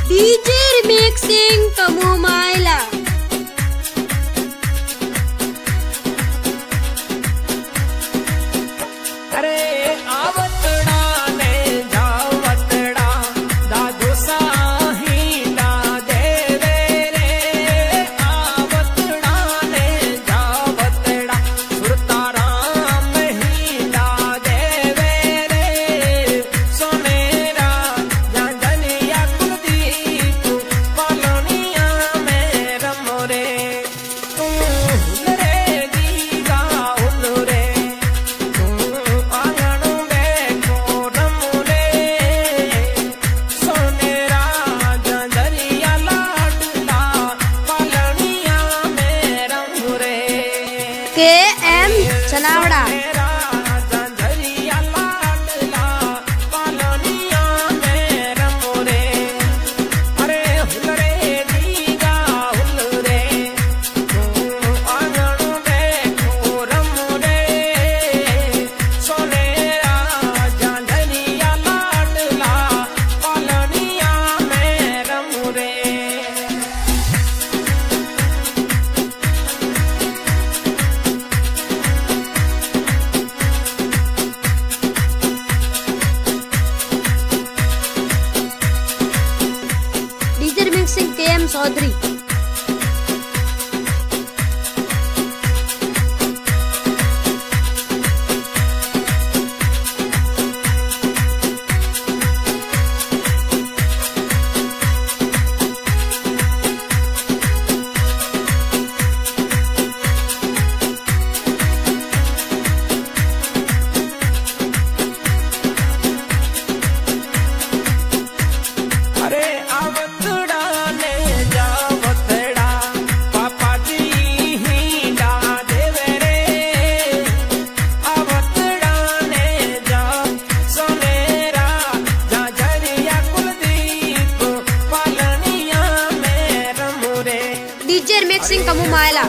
DJ remixing कमु मायला। अरे आवतड़ा ने जावतड़ा दादू साही दा देवे रे आवतड़ा ने जावतड़ा सुरतारा ही दा देवे रे सोनेरा जांजलिया कुलदीप कॉलोनिया में रमोरे तू रे दीगा उलरे KM चनावड़ा। DJ remixing KM Chaudhary. अरे आवतड़ा ने जावतड़ा पापा जी ही डा देवे रे आवतड़ा ने जा सोनेरा जाजरिया कुलदीप पालनिया में रमुरे डीजे रिमिक्सिंग कमु मायला।